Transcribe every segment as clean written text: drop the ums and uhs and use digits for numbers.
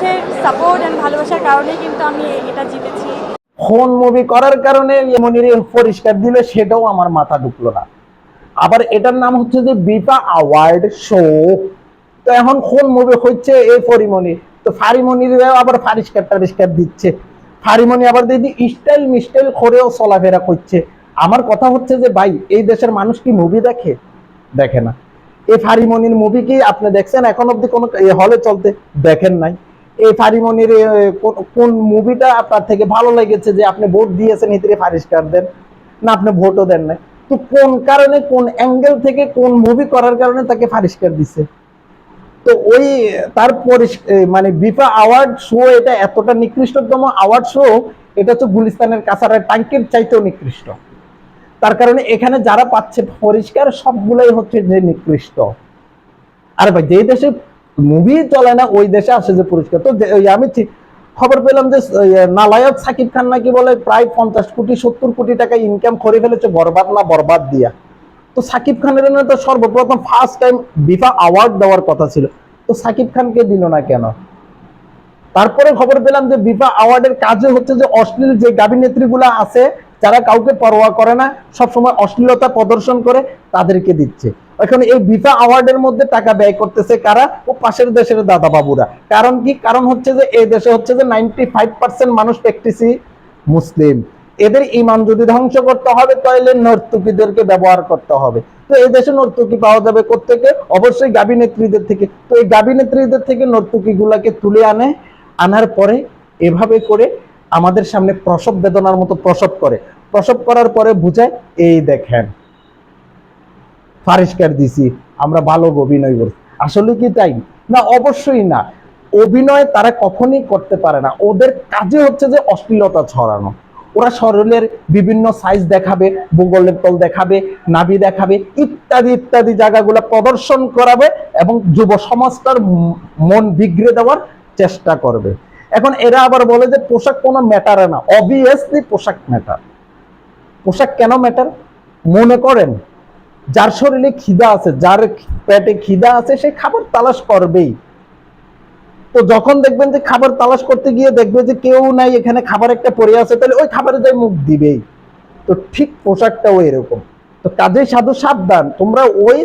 মানুষের support and ভালোবাসার কারণেই কিন্তু আমি এটা জিতেছি। ফোন মুভি করার কারণে মনির পরিষ্কার দিলে সেটাও আমার মাথা ঢুকলো না। আবার এটার নাম হচ্ছে যে বিপা অ্যাওয়ার্ড শো। তো এখন কোন মুভি হচ্ছে এই পরিমণি, তো ফারিমণির আবার পরিষ্কার দিচ্ছে। ফারিমণি আবার দিদি স্টাইল মিস্টাইল করেও চলাফেরা করছে। আমার কথা হচ্ছে যে ভাই, এই দেশের মানুষ কি মুভি দেখে? দেখে না। এই ফারিমণির মুভি কি আপনি দেখছেন এখন অব্দি কোনো হলে চলতে? দেখেন নাই। এই ফারিমণির কোন মুভিটা আপনার থেকে ভালো লেগেছে যে আপনি ভোট দিয়েছেন হিতরে পরিষ্কার দেন? না, আপনি ভোটও দেন নাই। তো কোন কারণে, কোন অ্যাঙ্গেল থেকে, কোন মুভি করার কারণে তাকে পরিষ্কার দিছে? তো ওই তার মানে বিফা অ্যাওয়ার্ড শো, এটা এতটা নিকৃষ্টতম অ্যাওয়ার্ড শো, এটা হচ্ছে গুলিস্তানের কাছাড়ের টাঙ্কির চাইতেও নিকৃষ্ট। তার কারণে এখানে যারা পাচ্ছে পরিষ্কার সবগুলাই হচ্ছে যে নিকৃষ্ট। আর ভাই, যে দেশে মুভি চলে না ওই দেশে আসে যে পুরস্কার। তো আমি খবর পেলাম যে নালায়ক সাকিব খান নাকি বলে প্রায় 50 কোটি 70 কোটি টাকা ইনকাম করে ফেলেছে বরবাদ না বরবাদ দিয়া। তো সাকিব খানের তো সর্বপ্রথম ফার্স্ট টাইম বিফা অ্যাওয়ার্ড দেওয়ার কথা ছিল, তো সাকিব খানকে দিল না কেন? তারপরে খবর পেলাম যে বিফা অ্যাওয়ার্ডের কাজে হচ্ছে যে অশ্লীল যে গাবিনেত্রীগুলো আছে, যারা কাউকে পরোয়া করে না, সবসময় অশ্লীলতা প্রদর্শন করে, তাদেরকে দিচ্ছে। এখন এই বিফা অ্যাওয়ার্ডের মধ্যে টাকা ব্যয় করতেছে কারা? ও পাশের দেশের দাদা বাবুরা। কারণ কি? কারণ হচ্ছে যে এই দেশে হচ্ছে যে 95% মানুষ প্র্যাকটিসি মুসলিম। এদের ইমান যদি ধ্বংস করতে হবে তাহলে নর্তকীদেরকে ব্যবহার করতে হবে। তো এই দেশে নর্তকী পাওয়া যাবে কোত্থেকে? অবশ্যই গাবিনেত্রীদের থেকে। তো এই গাবিনেত্রীদের থেকে নর্তকী গুলাকে তুলে আনার পরে এভাবে করে আমাদের সামনে প্রসব বেদনার মতো প্রসব করে। প্রসব করার পরে বুঝায়, এই দেখেন পরিষ্কার দিছি, আমরা ভালো অভিনয় করছি। আসলে কি তাই? না, অবশ্যই না। অভিনয় তারা কখনোই করতে পারে না। ওদের কাজে হচ্ছে যে অশ্লীলতা ছড়ানো। ওরা শরীরের বিভিন্ন সাইজ দেখাবে, ভূগোলের তল দেখাবে, নাভি দেখাবে, ইত্যাদি ইত্যাদি জায়গাগুলো প্রদর্শন করাবে এবং যুব সমাজটার মন বিগড়ে দেওয়ার চেষ্টা করবে। এখন এরা আবার বলে যে পোশাক কোনো ম্যাটারে না। অবভিয়াসলি পোশাক ম্যাটার। পোশাক কেন ম্যাটার? মনে করেন যার শরীরে খিদা আছে, যার পেটে খিদা আছে, সে খাবার তালাশ করবেই। তো যখন দেখবেন যে খাবার তালাশ করতে গিয়ে দেখবে যে কেউ নাই, এখানে খাবার একটা পড়ে আছে, তাহলে ওই খাবারে যাই মুখ দিবেই। তো ঠিক পোশাকটাও এরকম। তো কাজেই সাধু সাবধান, তোমরা ওই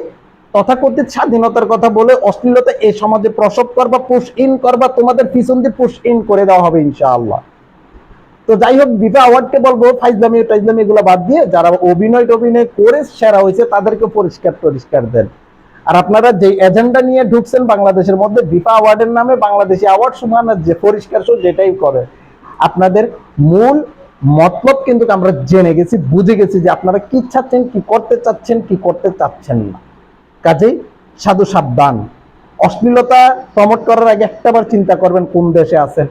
তথাকথিত স্বাধীনতার কথা বলে অশ্লীলতা এই সমাজে প্রসব করবা, পুশ ইন করবা, তোমাদের পিছন দিয়ে পুশ ইন করে দেওয়া হবে ইনশাআল্লাহ। তো যাই হোক, বিফা অ্যাওয়ার্ডকে বলবো ফাইজলামি টাইজলামি এগুলো বাদ দিয়ে যারা অভিনয় করে সেরা হয়েছে তাদেরকে পরিষ্কার দেন। আর আপনারা যে এজেন্ডা নিয়ে ঢুকছেন বাংলাদেশের মধ্যে, বিফা অ্যাওয়ার্ডের নামে বাংলাদেশি অ্যাওয়ার্ড সমান যে পরিষ্কার শো যেটাই করে, আপনাদের মূল মতলব কিন্তু আমরা জেনে গেছি, বুঝে গেছি যে আপনারা কি চাচ্ছেন, কি করতে চাচ্ছেন, কি করতে চাচ্ছেন না। কাজেই সাধু সাবধান। অশ্লীলতা প্রমোট করার আগে একটাবার চিন্তা করবেন কোন দেশে আছেন।